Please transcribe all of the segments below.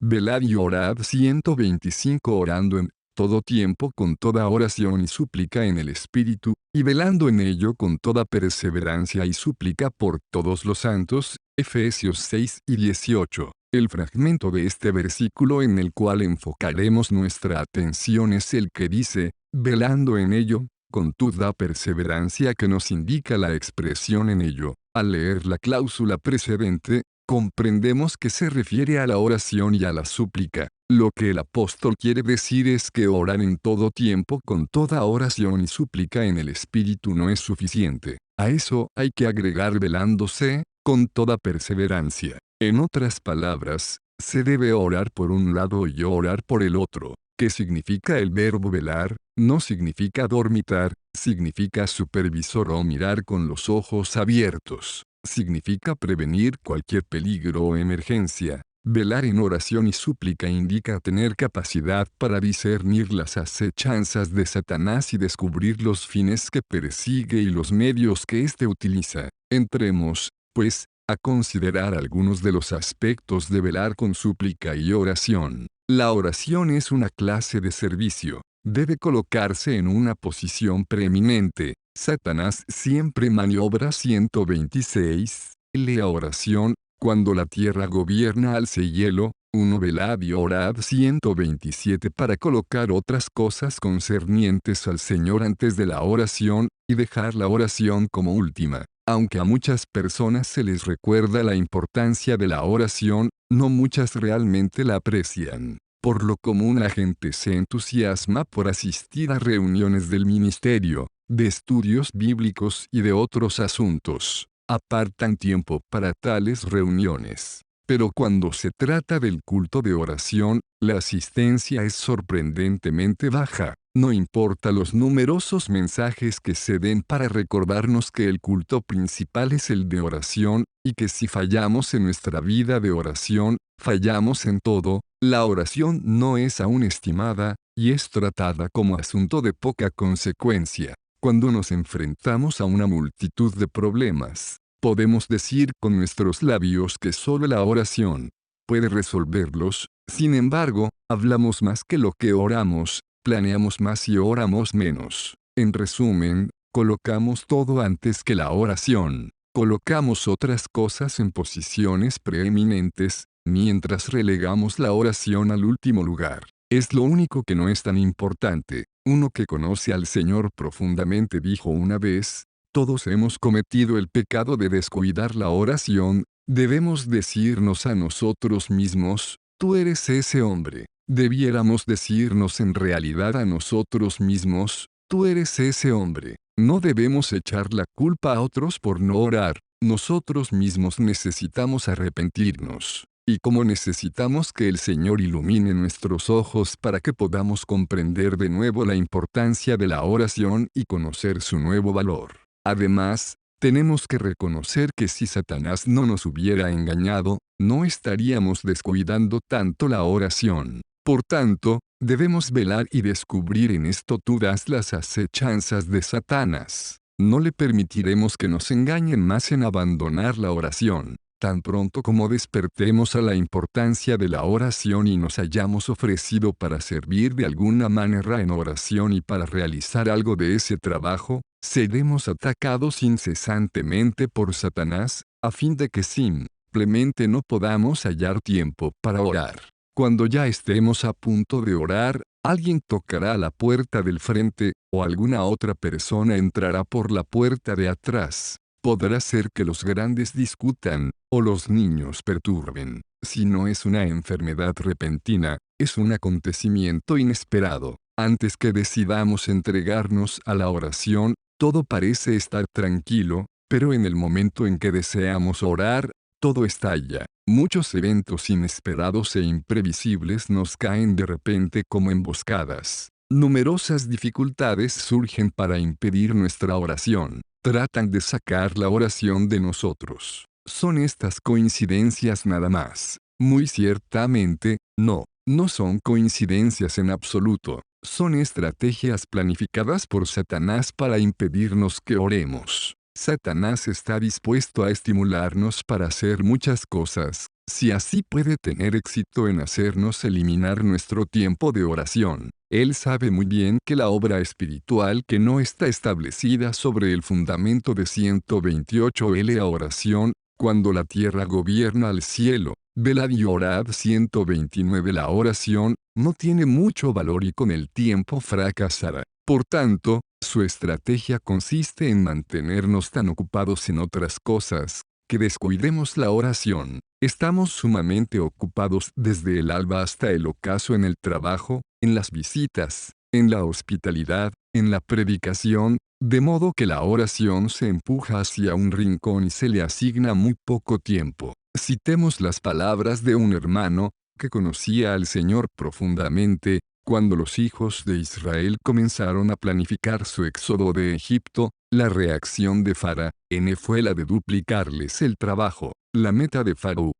Velad y orad 125 orando en todo tiempo con toda oración y súplica en el Espíritu, y velando en ello con toda perseverancia y súplica por todos los santos. Efesios 6 y 18. El fragmento de este versículo en el cual enfocaremos nuestra atención es el que dice, velando en ello, con toda perseverancia, que nos indica la expresión en ello. Al leer la cláusula precedente, comprendemos que se refiere a la oración y a la súplica. Lo que el apóstol quiere decir es que orar en todo tiempo con toda oración y súplica en el Espíritu no es suficiente. A eso hay que agregar velándose, con toda perseverancia. En otras palabras, se debe orar por un lado y orar por el otro. ¿Qué significa el verbo velar? No significa dormitar, significa supervisar o mirar con los ojos abiertos. Significa prevenir cualquier peligro o emergencia. Velar en oración y súplica indica tener capacidad para discernir las acechanzas de Satanás y descubrir los fines que persigue y los medios que éste utiliza. Entremos, pues, a considerar algunos de los aspectos de velar con súplica y oración. La oración es una clase de servicio. Debe colocarse en una posición preeminente. Satanás siempre maniobra 126. La oración, cuando la tierra gobierna al cielo. 1. Velad y orad 127 para colocar otras cosas concernientes al Señor antes de la oración, y dejar la oración como última. Aunque a muchas personas se les recuerda la importancia de la oración, no muchas realmente la aprecian. Por lo común la gente se entusiasma por asistir a reuniones del ministerio, de estudios bíblicos y de otros asuntos. Apartan tiempo para tales reuniones. Pero cuando se trata del culto de oración, la asistencia es sorprendentemente baja. No importa los numerosos mensajes que se den para recordarnos que el culto principal es el de oración, y que si fallamos en nuestra vida de oración, fallamos en todo. La oración no es aún estimada, y es tratada como asunto de poca consecuencia. Cuando nos enfrentamos a una multitud de problemas, podemos decir con nuestros labios que solo la oración puede resolverlos. Sin embargo, hablamos más que lo que oramos, planeamos más y oramos menos. En resumen, colocamos todo antes que la oración. Colocamos otras cosas en posiciones preeminentes, mientras relegamos la oración al último lugar. Es lo único que no es tan importante. Uno que conoce al Señor profundamente dijo una vez, todos hemos cometido el pecado de descuidar la oración. Debemos decirnos a nosotros mismos, tú eres ese hombre. Debiéramos decirnos en realidad a nosotros mismos, tú eres ese hombre. No debemos echar la culpa a otros por no orar. Nosotros mismos necesitamos arrepentirnos. Y como necesitamos que el Señor ilumine nuestros ojos para que podamos comprender de nuevo la importancia de la oración y conocer su nuevo valor. Además, tenemos que reconocer que si Satanás no nos hubiera engañado, no estaríamos descuidando tanto la oración. Por tanto, debemos velar y descubrir en esto todas las acechanzas de Satanás. No le permitiremos que nos engañen más en abandonar la oración. Tan pronto como despertemos a la importancia de la oración y nos hayamos ofrecido para servir de alguna manera en oración y para realizar algo de ese trabajo, seremos atacados incesantemente por Satanás, a fin de que simplemente no podamos hallar tiempo para orar. Cuando ya estemos a punto de orar, alguien tocará a la puerta del frente, o alguna otra persona entrará por la puerta de atrás. Podrá ser que los grandes discutan, o los niños perturben. Si no es una enfermedad repentina, es un acontecimiento inesperado. Antes que decidamos entregarnos a la oración, todo parece estar tranquilo, pero en el momento en que deseamos orar, todo estalla. Muchos eventos inesperados e imprevisibles nos caen de repente como emboscadas. Numerosas dificultades surgen para impedir nuestra oración. Tratan de sacar la oración de nosotros. ¿Son estas coincidencias nada más? Muy ciertamente, no. No son coincidencias en absoluto. Son estrategias planificadas por Satanás para impedirnos que oremos. Satanás está dispuesto a estimularnos para hacer muchas cosas, Si así puede tener éxito en hacernos eliminar nuestro tiempo de oración, Él sabe muy bien que la obra espiritual que no está establecida sobre el fundamento de 128 la oración, cuando la tierra gobierna al cielo, velad y orad 129 la oración, no tiene mucho valor y con el tiempo fracasará. Por tanto, su estrategia consiste en mantenernos tan ocupados en otras cosas, que descuidemos la oración. Estamos sumamente ocupados desde el alba hasta el ocaso en el trabajo, en las visitas, en la hospitalidad, en la predicación, de modo que la oración se empuja hacia un rincón y se le asigna muy poco tiempo. Citemos las palabras de un hermano, que conocía al Señor profundamente, cuando los hijos de Israel comenzaron a planificar su éxodo de Egipto. La reacción de Faraón fue la de duplicarles el trabajo. La meta de Faraón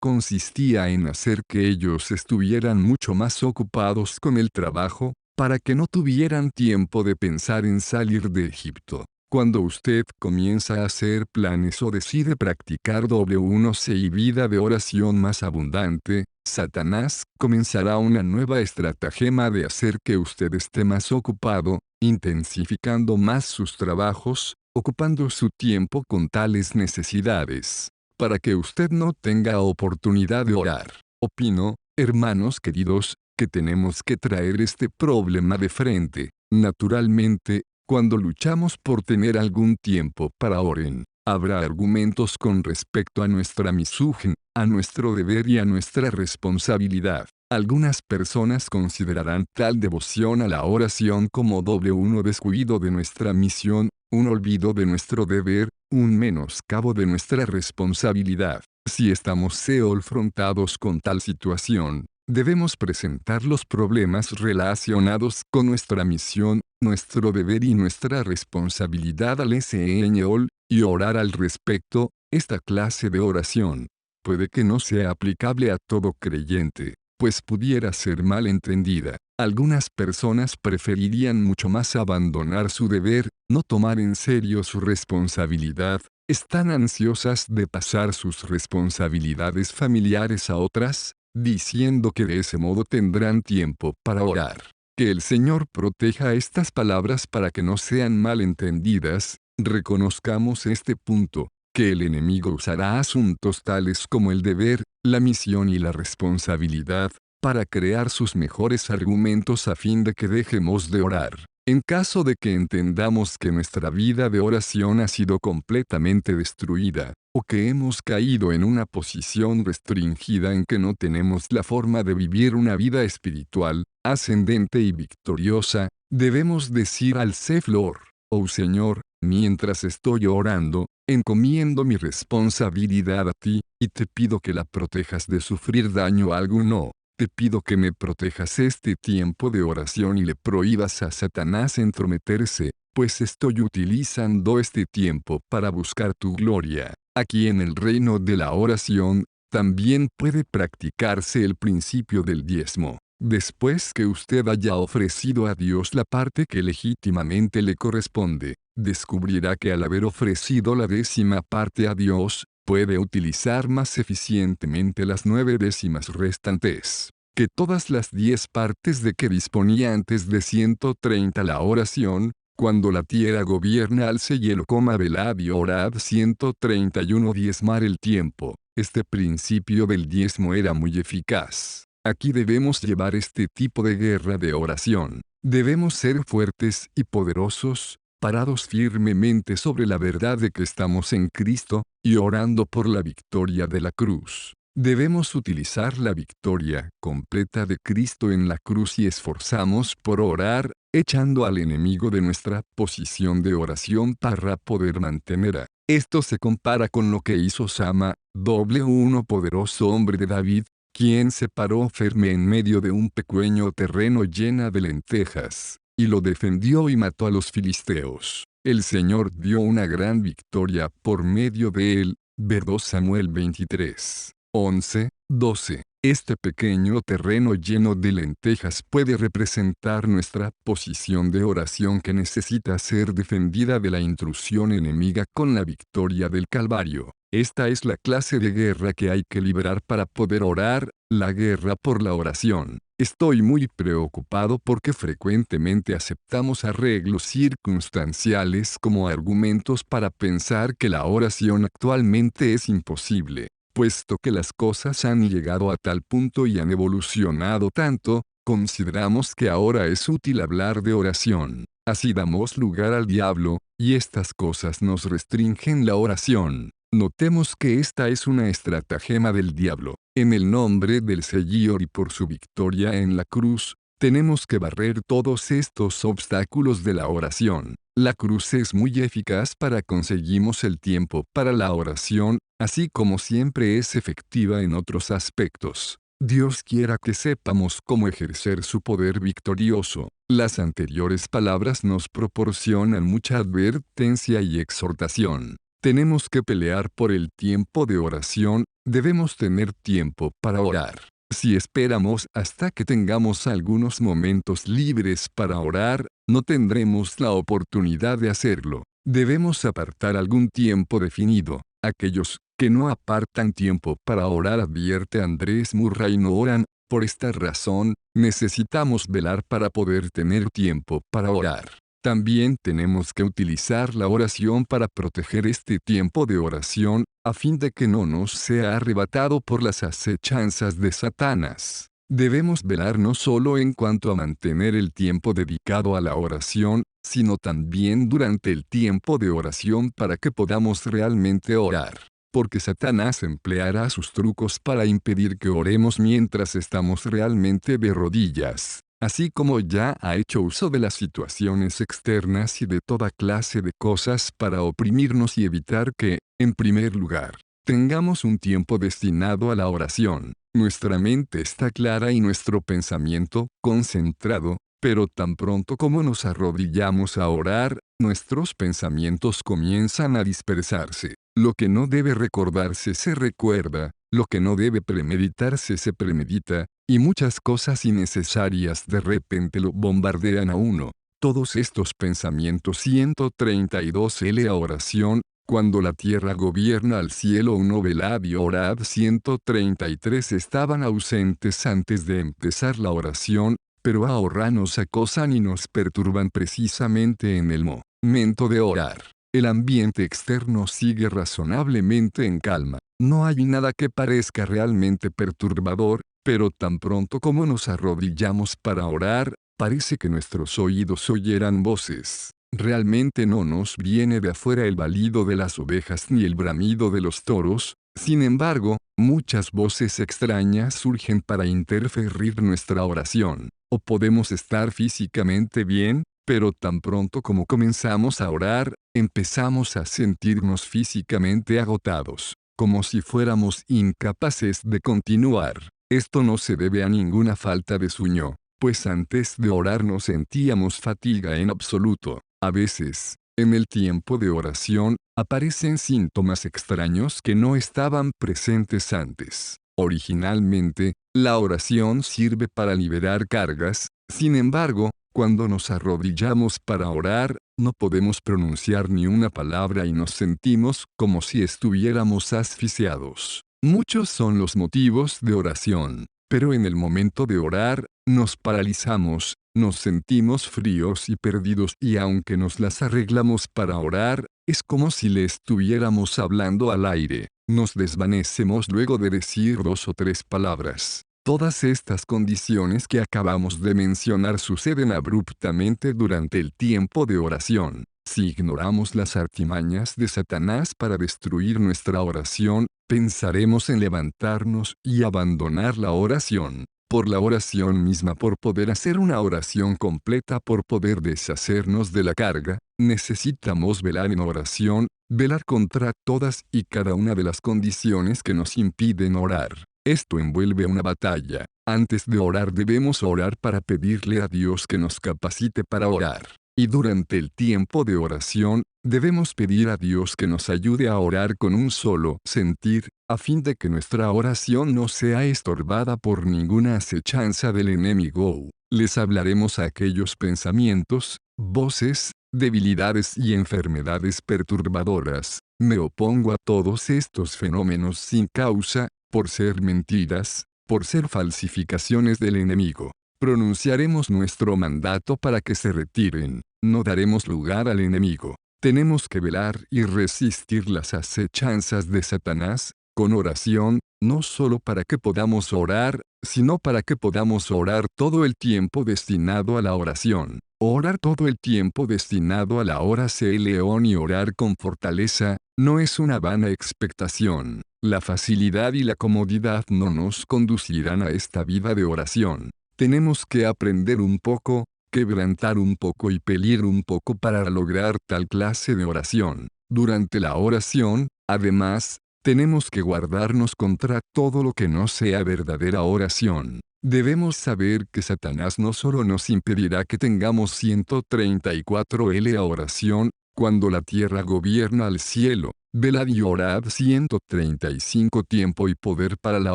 consistía en hacer que ellos estuvieran mucho más ocupados con el trabajo, para que no tuvieran tiempo de pensar en salir de Egipto. Cuando usted comienza a hacer planes o decide practicar W1C y vida de oración más abundante, Satanás comenzará una nueva estratagema de hacer que usted esté más ocupado, intensificando más sus trabajos, ocupando su tiempo con tales necesidades, para que usted no tenga oportunidad de orar. Opino, hermanos queridos, que tenemos que traer este problema de frente. Naturalmente, cuando luchamos por tener algún tiempo para orar, habrá argumentos con respecto a nuestra misión, a nuestro deber y a nuestra responsabilidad. Algunas personas considerarán tal devoción a la oración como un descuido de nuestra misión, un olvido de nuestro deber, un menoscabo de nuestra responsabilidad. Si estamos confrontados con tal situación, debemos presentar los problemas relacionados con nuestra misión, nuestro deber y nuestra responsabilidad al Señor, y orar al respecto. Esta clase de oración puede que no sea aplicable a todo creyente, pues pudiera ser mal entendida. Algunas personas preferirían mucho más abandonar su deber, no tomar en serio su responsabilidad, están ansiosas de pasar sus responsabilidades familiares a otras, diciendo que de ese modo tendrán tiempo para orar. Que el Señor proteja estas palabras para que no sean mal entendidas. Reconozcamos este punto, que el enemigo usará asuntos tales como el deber, la misión y la responsabilidad, para crear sus mejores argumentos a fin de que dejemos de orar. En caso de que entendamos que nuestra vida de oración ha sido completamente destruida, o que hemos caído en una posición restringida en que no tenemos la forma de vivir una vida espiritual, ascendente y victoriosa, debemos decir al Señor: oh Señor, mientras estoy orando, encomiendo mi responsabilidad a ti, y te pido que la protejas de sufrir daño alguno. Te pido que me protejas este tiempo de oración y le prohíbas a Satanás entrometerse, pues estoy utilizando este tiempo para buscar tu gloria. Aquí en el reino de la oración, también puede practicarse el principio del diezmo. Después que usted haya ofrecido a Dios la parte que legítimamente le corresponde, descubrirá que al haber ofrecido la 10ª parte a Dios, puede utilizar más eficientemente las 9 décimas restantes, que todas las 10 partes de que disponía antes de 130 la oración. Cuando la tierra gobierna al cielo, velad y orad 131 diezmar el tiempo. Este principio del diezmo era muy eficaz. Aquí debemos llevar este tipo de guerra de oración. Debemos ser fuertes y poderosos, parados firmemente sobre la verdad de que estamos en Cristo, y orando por la victoria de la cruz. Debemos utilizar la victoria completa de Cristo en la cruz y esforzamos por orar, echando al enemigo de nuestra posición de oración para poder mantener. Esto se compara con lo que hizo Sama, un poderoso hombre de David, quien se paró firme en medio de un pequeño terreno lleno de lentejas, y lo defendió y mató a los filisteos. El Señor dio una gran victoria por medio de él. 2 Samuel 23. 11:12. Este pequeño terreno lleno de lentejas puede representar nuestra posición de oración que necesita ser defendida de la intrusión enemiga con la victoria del Calvario. Esta es la clase de guerra que hay que librar para poder orar, la guerra por la oración. Estoy muy preocupado porque frecuentemente aceptamos arreglos circunstanciales como argumentos para pensar que la oración actualmente es imposible. Puesto que las cosas han llegado a tal punto y han evolucionado tanto, consideramos que ahora es útil hablar de oración. Así damos lugar al diablo, y estas cosas nos restringen la oración. Notemos que esta es una estratagema del diablo. En el nombre del Señor y por su victoria en la cruz, tenemos que barrer todos estos obstáculos de la oración. La cruz es muy eficaz para conseguimos el tiempo para la oración, así como siempre es efectiva en otros aspectos. Dios quiera que sepamos cómo ejercer su poder victorioso. Las anteriores palabras nos proporcionan mucha advertencia y exhortación. Tenemos que pelear por el tiempo de oración, debemos tener tiempo para orar. Si esperamos hasta que tengamos algunos momentos libres para orar, no tendremos la oportunidad de hacerlo. Debemos apartar algún tiempo definido. Aquellos que no apartan tiempo para orar, advierte Andrés Murray, no oran. Por esta razón, necesitamos velar para poder tener tiempo para orar. También tenemos que utilizar la oración para proteger este tiempo de oración, a fin de que no nos sea arrebatado por las acechanzas de Satanás. Debemos velar no solo en cuanto a mantener el tiempo dedicado a la oración, sino también durante el tiempo de oración para que podamos realmente orar. Porque Satanás empleará sus trucos para impedir que oremos mientras estamos realmente de rodillas. Así como ya ha hecho uso de las situaciones externas y de toda clase de cosas para oprimirnos y evitar que, en primer lugar, tengamos un tiempo destinado a la oración. Nuestra mente está clara y nuestro pensamiento concentrado, pero tan pronto como nos arrodillamos a orar, nuestros pensamientos comienzan a dispersarse. Lo que no debe recordarse se recuerda, lo que no debe premeditarse se premedita, y muchas cosas innecesarias de repente lo bombardean a uno. Todos estos pensamientos 132 la oración, cuando la tierra gobierna al cielo. 1 velad y orad 133 estaban ausentes antes de empezar la oración, pero ahora nos acosan y nos perturban precisamente en el momento de orar. El ambiente externo sigue razonablemente en calma. No hay nada que parezca realmente perturbador, pero tan pronto como nos arrodillamos para orar, parece que nuestros oídos oyeran voces. Realmente no nos viene de afuera el balido de las ovejas ni el bramido de los toros. Sin embargo, muchas voces extrañas surgen para interferir nuestra oración. O podemos estar físicamente bien, pero tan pronto como comenzamos a orar, empezamos a sentirnos físicamente agotados, como si fuéramos incapaces de continuar. Esto no se debe a ninguna falta de sueño, pues antes de orar no sentíamos fatiga en absoluto. A veces, en el tiempo de oración, aparecen síntomas extraños que no estaban presentes antes. Originalmente, la oración sirve para liberar cargas. Sin embargo, cuando nos arrodillamos para orar, no podemos pronunciar ni una palabra y nos sentimos como si estuviéramos asfixiados. Muchos son los motivos de oración, pero en el momento de orar, nos paralizamos, nos sentimos fríos y perdidos, y aunque nos las arreglamos para orar, es como si le estuviéramos hablando al aire. Nos desvanecemos luego de decir 2 o 3 palabras. Todas estas condiciones que acabamos de mencionar suceden abruptamente durante el tiempo de oración. Si ignoramos las artimañas de Satanás para destruir nuestra oración, pensaremos en levantarnos y abandonar la oración. Por la oración misma, por poder hacer una oración completa, por poder deshacernos de la carga, necesitamos velar en oración, velar contra todas y cada una de las condiciones que nos impiden orar. Esto envuelve una batalla. Antes de orar debemos orar para pedirle a Dios que nos capacite para orar. Y durante el tiempo de oración, debemos pedir a Dios que nos ayude a orar con un solo sentir, a fin de que nuestra oración no sea estorbada por ninguna acechanza del enemigo. Les hablaremos a aquellos pensamientos, voces, debilidades y enfermedades perturbadoras. Me opongo a todos estos fenómenos sin causa, por ser mentiras, por ser falsificaciones del enemigo. Pronunciaremos nuestro mandato para que se retiren. No daremos lugar al enemigo. Tenemos que velar y resistir las acechanzas de Satanás, con oración, no solo para que podamos orar, sino para que podamos orar todo el tiempo destinado a la oración. Orar todo el tiempo destinado a la oración y orar con fortaleza, no es una vana expectación. La facilidad y la comodidad no nos conducirán a esta vida de oración. Tenemos que aprender un poco, quebrantar un poco y pelir un poco para lograr tal clase de oración. Durante la oración, además, tenemos que guardarnos contra todo lo que no sea verdadera oración. Debemos saber que Satanás no solo nos impedirá que tengamos 134 la oración, cuando la tierra gobierna al cielo, velad y orad 135 tiempo y poder para la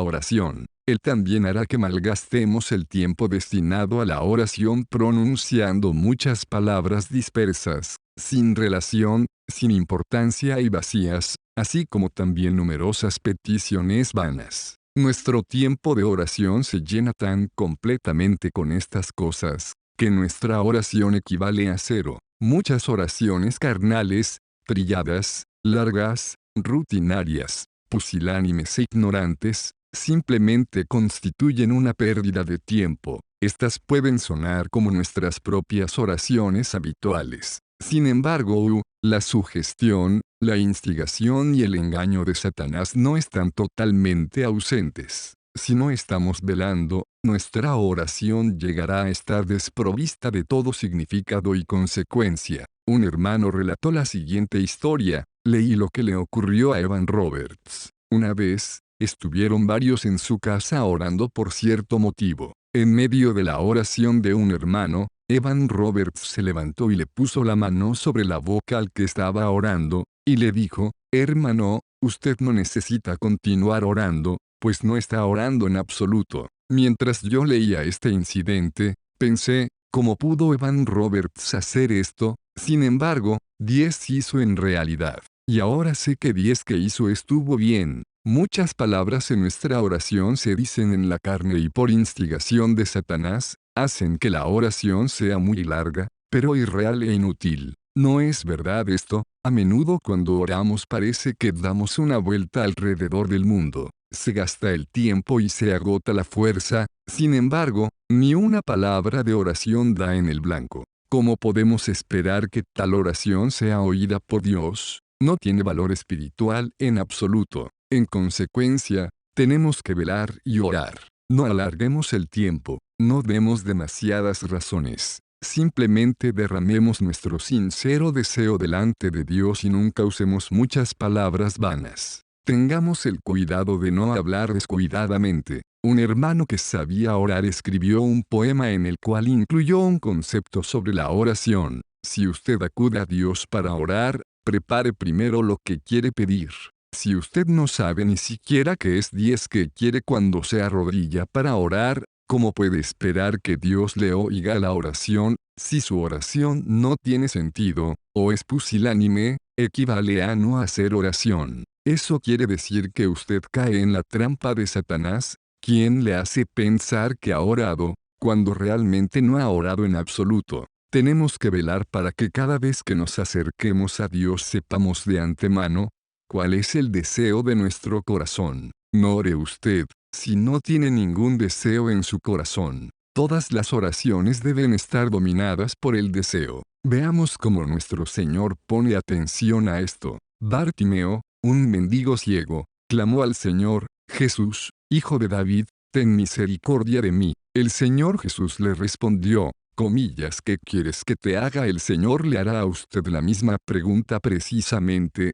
oración. Él también hará que malgastemos el tiempo destinado a la oración pronunciando muchas palabras dispersas, sin relación, sin importancia y vacías, así como también numerosas peticiones vanas. Nuestro tiempo de oración se llena tan completamente con estas cosas, que nuestra oración equivale a cero. Muchas oraciones carnales, trilladas, largas, rutinarias, pusilánimes e ignorantes, simplemente constituyen una pérdida de tiempo. Estas pueden sonar como nuestras propias oraciones habituales. Sin embargo, la sugestión, la instigación y el engaño de Satanás no están totalmente ausentes. Si no estamos velando, nuestra oración llegará a estar desprovista de todo significado y consecuencia. Un hermano relató la siguiente historia. Leí lo que le ocurrió a Evan Roberts. Una vez, estuvieron varios en su casa orando por cierto motivo. En medio de la oración de un hermano, Evan Roberts se levantó y le puso la mano sobre la boca al que estaba orando, y le dijo: «Hermano, usted no necesita continuar orando, pues no está orando en absoluto». Mientras yo leía este incidente, pensé, ¿cómo pudo Evan Roberts hacer esto? Sin embargo, 10 hizo en realidad. Y ahora sé que 10 que hizo estuvo bien. Muchas palabras en nuestra oración se dicen en la carne y por instigación de Satanás, hacen que la oración sea muy larga, pero irreal e inútil. ¿No es verdad esto? A menudo cuando oramos parece que damos una vuelta alrededor del mundo. Se gasta el tiempo y se agota la fuerza, sin embargo, ni una palabra de oración da en el blanco. ¿Cómo podemos esperar que tal oración sea oída por Dios? No tiene valor espiritual en absoluto. En consecuencia, tenemos que velar y orar. No alarguemos el tiempo, no demos demasiadas razones. Simplemente derramemos nuestro sincero deseo delante de Dios y nunca usemos muchas palabras vanas. Tengamos el cuidado de no hablar descuidadamente. Un hermano que sabía orar escribió un poema en el cual incluyó un concepto sobre la oración. Si usted acude a Dios para orar, prepare primero lo que quiere pedir. Si usted no sabe ni siquiera qué es 10 que quiere cuando se arrodilla para orar, ¿cómo puede esperar que Dios le oiga la oración? Si su oración no tiene sentido, o es pusilánime, equivale a no hacer oración. Eso quiere decir que usted cae en la trampa de Satanás, quien le hace pensar que ha orado, cuando realmente no ha orado en absoluto. Tenemos que velar para que cada vez que nos acerquemos a Dios sepamos de antemano cuál es el deseo de nuestro corazón. No ore usted si no tiene ningún deseo en su corazón. Todas las oraciones deben estar dominadas por el deseo. Veamos cómo nuestro Señor pone atención a esto. Bartimeo, un mendigo ciego, clamó al Señor: «Jesús, Hijo de David, ten misericordia de mí». El Señor Jesús le respondió: «¿Qué quieres que te haga?» El Señor le hará a usted la misma pregunta precisamente.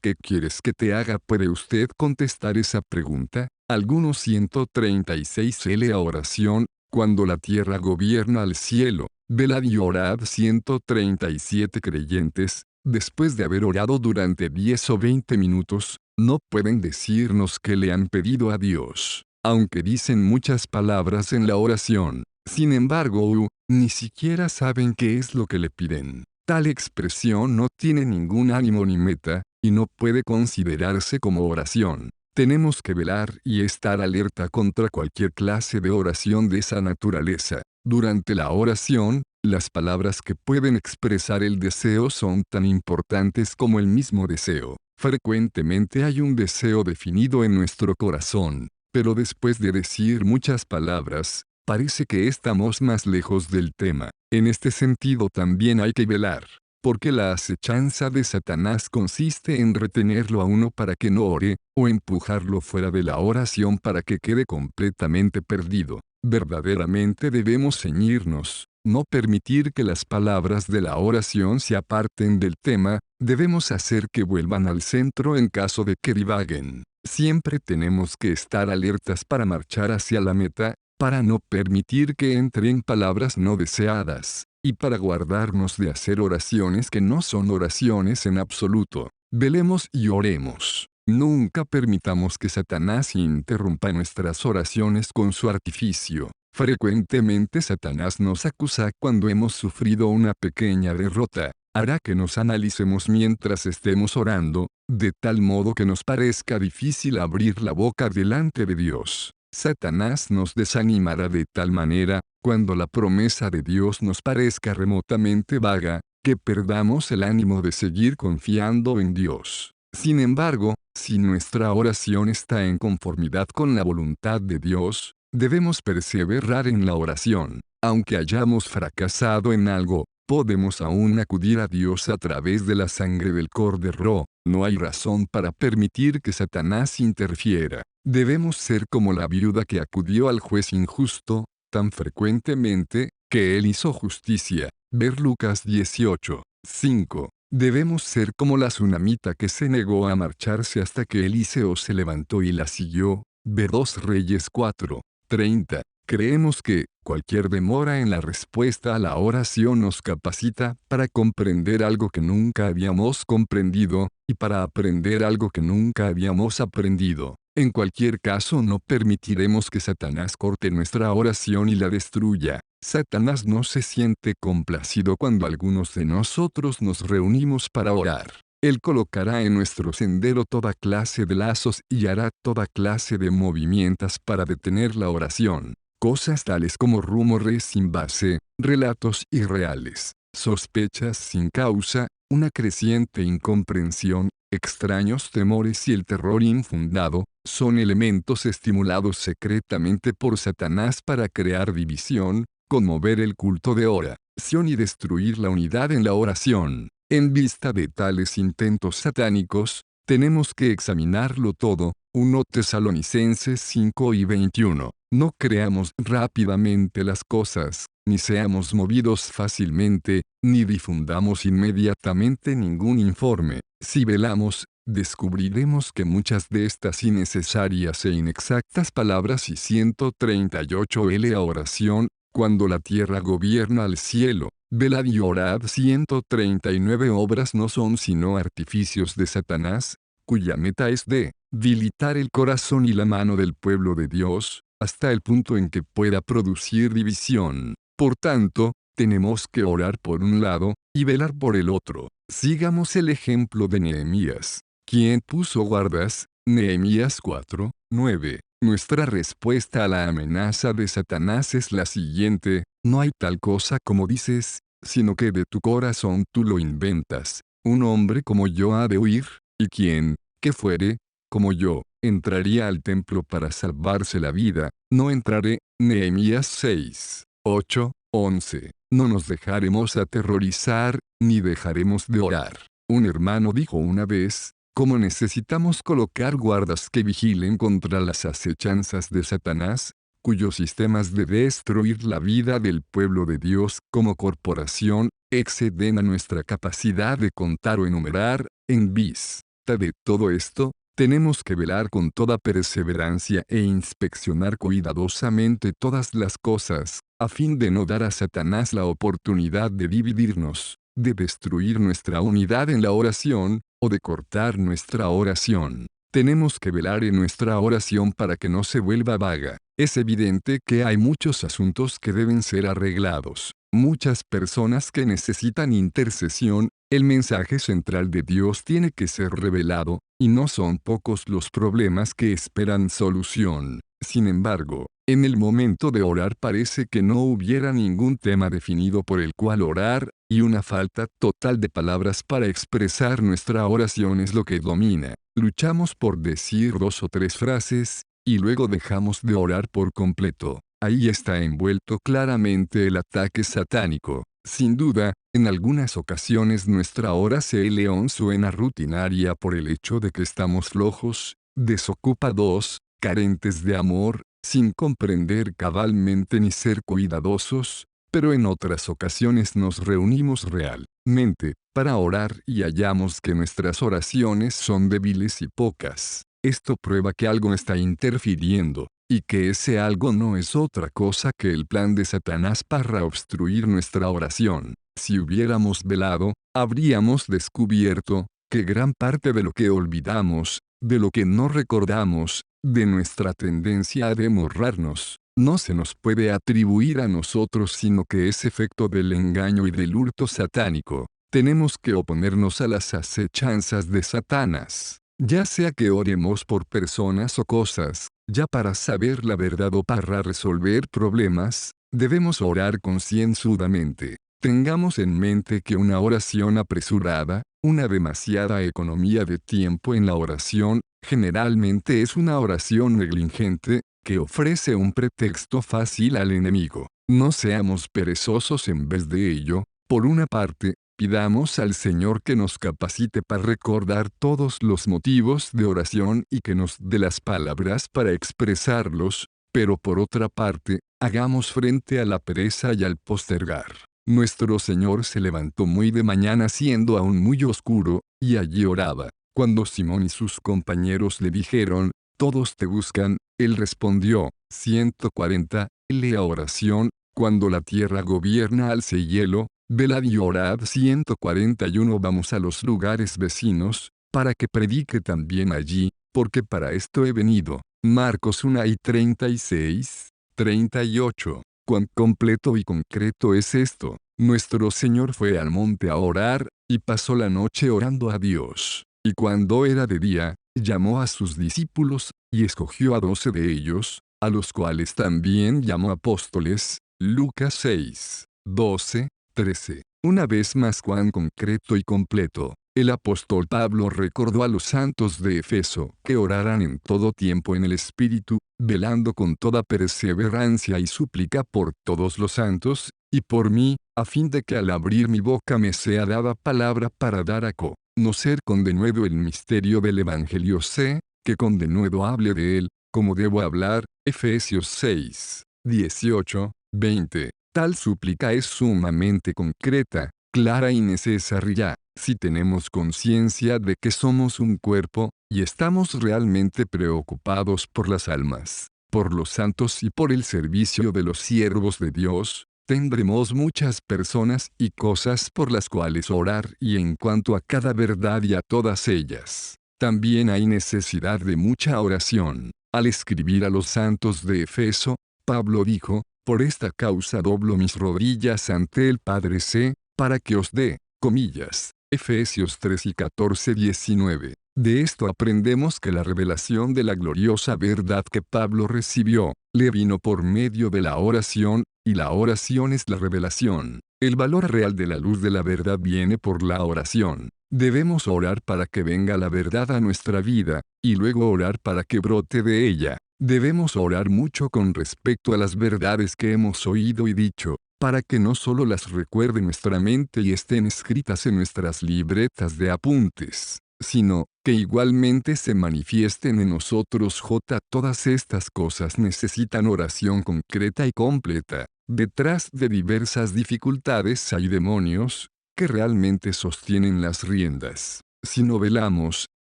¿Qué quieres que te haga? ¿Puede usted contestar esa pregunta? Algunos 136 la oración, cuando la tierra gobierna al cielo. Velad y orad 137 creyentes, después de haber orado durante 10 o 20 minutos, no pueden decirnos que le han pedido a Dios, aunque dicen muchas palabras en la oración. Sin embargo, ni siquiera saben qué es lo que le piden. Tal expresión no tiene ningún ánimo ni meta, y no puede considerarse como oración. Tenemos que velar y estar alerta contra cualquier clase de oración de esa naturaleza. Durante la oración, las palabras que pueden expresar el deseo son tan importantes como el mismo deseo. Frecuentemente hay un deseo definido en nuestro corazón, pero después de decir muchas palabras, parece que estamos más lejos del tema. En este sentido también hay que velar, porque la acechanza de Satanás consiste en retenerlo a uno para que no ore, o empujarlo fuera de la oración para que quede completamente perdido. Verdaderamente debemos ceñirnos, no permitir que las palabras de la oración se aparten del tema, debemos hacer que vuelvan al centro en caso de que divaguen. Siempre tenemos que estar alertas para marchar hacia la meta, para no permitir que entren palabras no deseadas, y para guardarnos de hacer oraciones que no son oraciones en absoluto. Velemos y oremos. Nunca permitamos que Satanás interrumpa nuestras oraciones con su artificio. Frecuentemente Satanás nos acusa cuando hemos sufrido una pequeña derrota. Hará que nos analicemos mientras estemos orando, de tal modo que nos parezca difícil abrir la boca delante de Dios. Satanás nos desanimará de tal manera, cuando la promesa de Dios nos parezca remotamente vaga, que perdamos el ánimo de seguir confiando en Dios. Sin embargo, si nuestra oración está en conformidad con la voluntad de Dios, debemos perseverar en la oración. Aunque hayamos fracasado en algo, podemos aún acudir a Dios a través de la sangre del Cordero. No hay razón para permitir que Satanás interfiera. Debemos ser como la viuda que acudió al juez injusto, tan frecuentemente, que él hizo justicia. Ver Lucas 18, 5. Debemos ser como la tsunamita que se negó a marcharse hasta que Eliseo se levantó y la siguió. Ver 2 Reyes 4, 30. Creemos que, cualquier demora en la respuesta a la oración nos capacita para comprender algo que nunca habíamos comprendido, y para aprender algo que nunca habíamos aprendido. En cualquier caso no permitiremos que Satanás corte nuestra oración y la destruya. Satanás no se siente complacido cuando algunos de nosotros nos reunimos para orar. Él colocará en nuestro sendero toda clase de lazos y hará toda clase de movimientos para detener la oración. Cosas tales como rumores sin base, relatos irreales, sospechas sin causa, una creciente incomprensión, extraños temores y el terror infundado, son elementos estimulados secretamente por Satanás para crear división, conmover el culto de oración y destruir la unidad en la oración. En vista de tales intentos satánicos, tenemos que examinarlo todo. 1 Tesalonicenses 5 y 21. No creamos rápidamente las cosas, ni seamos movidos fácilmente, ni difundamos inmediatamente ningún informe. Si velamos, descubriremos que muchas de estas innecesarias e inexactas palabras y 138 la oración, cuando la tierra gobierna al cielo, velad y orad 139 obras no son sino artificios de Satanás, cuya meta es debilitar el corazón y la mano del pueblo de Dios, hasta el punto en que pueda producir división. Por tanto, tenemos que orar por un lado, y velar por el otro. Sigamos el ejemplo de Nehemías, quien puso guardas. Nehemías 4, 9. Nuestra respuesta a la amenaza de Satanás es la siguiente: no hay tal cosa como dices, sino que de tu corazón tú lo inventas. Un hombre como yo ha de huir, y quien, que fuere, como yo, entraría al templo para salvarse la vida, no entraré. Nehemías 6, 8, 11. No nos dejaremos aterrorizar, ni dejaremos de orar. Un hermano dijo una vez: ¿cómo necesitamos colocar guardas que vigilen contra las acechanzas de Satanás, cuyos sistemas de destruir la vida del pueblo de Dios como corporación, exceden a nuestra capacidad de contar o enumerar? En vista de todo esto, tenemos que velar con toda perseverancia e inspeccionar cuidadosamente todas las cosas, a fin de no dar a Satanás la oportunidad de dividirnos. de destruir nuestra unidad en la oración, o de cortar nuestra oración. Tenemos que velar en nuestra oración para que no se vuelva vaga. Es evidente que hay muchos asuntos que deben ser arreglados, muchas personas que necesitan intercesión. El mensaje central de Dios tiene que ser revelado, y no son pocos los problemas que esperan solución. Sin embargo, en el momento de orar parece que no hubiera ningún tema definido por el cual orar, y una falta total de palabras para expresar nuestra oración es lo que domina. Luchamos por decir 2 o 3 frases, y luego dejamos de orar por completo. Ahí está envuelto claramente el ataque satánico. Sin duda, en algunas ocasiones nuestra oración suena rutinaria por el hecho de que estamos flojos, desocupados, carentes de amor, sin comprender cabalmente ni ser cuidadosos, pero en otras ocasiones nos reunimos realmente para orar y hallamos que nuestras oraciones son débiles y pocas. Esto prueba que algo está interfiriendo, y que ese algo no es otra cosa que el plan de Satanás para obstruir nuestra oración. Si hubiéramos velado, habríamos descubierto que gran parte de lo que olvidamos, de lo que no recordamos, de nuestra tendencia a demorrarnos, no se nos puede atribuir a nosotros sino que es efecto del engaño y del hurto satánico. Tenemos que oponernos a las acechanzas de Satanás, ya sea que oremos por personas o cosas, ya para saber la verdad o para resolver problemas, debemos orar concienzudamente. Tengamos en mente que una oración apresurada, una demasiada economía de tiempo en la oración, generalmente es una oración negligente, que ofrece un pretexto fácil al enemigo. No seamos perezosos en vez de ello. Por una parte, pidamos al Señor que nos capacite para recordar todos los motivos de oración y que nos dé las palabras para expresarlos, pero por otra parte, hagamos frente a la pereza y al postergar. Nuestro Señor se levantó muy de mañana siendo aún muy oscuro, y allí oraba. Cuando Simón y sus compañeros le dijeron, «Todos te buscan», él respondió, 140, la oración, cuando la tierra gobierna al cielo, velad y orad. 141. Vamos a los lugares vecinos, para que predique también allí, porque para esto he venido. Marcos 1 y 36, 38. Cuán completo y concreto es esto. Nuestro Señor fue al monte a orar, y pasó la noche orando a Dios. Y cuando era de día, llamó a sus discípulos, y escogió a 12 de ellos, a los cuales también llamó apóstoles. Lucas 6, 12, 13. Una vez más cuán concreto y completo. El apóstol Pablo recordó a los santos de Efeso que oraran en todo tiempo en el Espíritu, velando con toda perseverancia y súplica por todos los santos, y por mí, a fin de que al abrir mi boca me sea dada palabra para dar a conocer con denuedo el misterio del Evangelio. Sé que con denuedo hable de él, como debo hablar. Efesios 6, 18, 20. Tal súplica es sumamente concreta, clara y necesaria. Si tenemos conciencia de que somos un cuerpo, y estamos realmente preocupados por las almas, por los santos y por el servicio de los siervos de Dios, tendremos muchas personas y cosas por las cuales orar y en cuanto a cada verdad y a todas ellas. También hay necesidad de mucha oración. Al escribir a los santos de Efeso, Pablo dijo, «Por esta causa doblo mis rodillas ante el Padre C, para que os dé», comillas, Efesios 3 y 14-19. De esto aprendemos que la revelación de la gloriosa verdad que Pablo recibió, le vino por medio de la oración, y la oración es la revelación. El valor real de la luz de la verdad viene por la oración. Debemos orar para que venga la verdad a nuestra vida, y luego orar para que brote de ella. Debemos orar mucho con respecto a las verdades que hemos oído y dicho, para que no solo las recuerde nuestra mente y estén escritas en nuestras libretas de apuntes, sino que igualmente se manifiesten en nosotros. Todas estas cosas necesitan oración concreta y completa. Detrás de diversas dificultades hay demonios, que realmente sostienen las riendas. Si no velamos,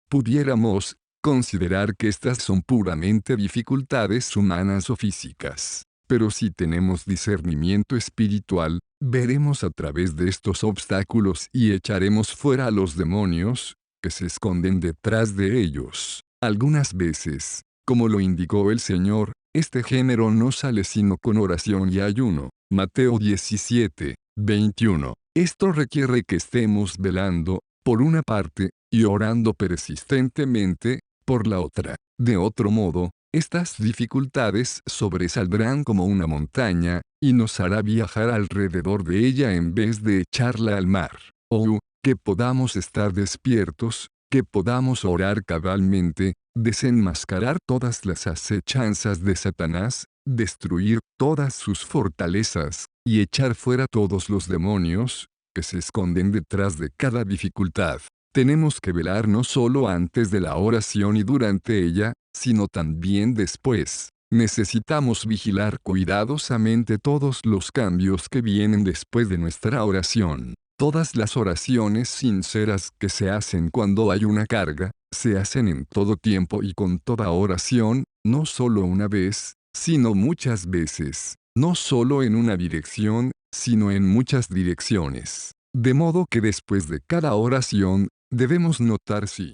pudiéramos considerar que estas son puramente dificultades humanas o físicas. Pero si tenemos discernimiento espiritual, veremos a través de estos obstáculos y echaremos fuera a los demonios, que se esconden detrás de ellos. Algunas veces, como lo indicó el Señor, este género no sale sino con oración y ayuno. Mateo 17, 21. Esto requiere que estemos velando, por una parte, y orando persistentemente, por la otra. De otro modo, estas dificultades sobresaldrán como una montaña, y nos hará viajar alrededor de ella en vez de echarla al mar. O, que podamos estar despiertos, que podamos orar cabalmente, desenmascarar todas las acechanzas de Satanás, destruir todas sus fortalezas, y echar fuera todos los demonios, que se esconden detrás de cada dificultad. Tenemos que velar no solo antes de la oración y durante ella, sino también después. Necesitamos vigilar cuidadosamente todos los cambios que vienen después de nuestra oración. Todas las oraciones sinceras que se hacen cuando hay una carga, se hacen en todo tiempo y con toda oración, no solo una vez, sino muchas veces, no solo en una dirección, sino en muchas direcciones. De modo que después de cada oración, debemos notar si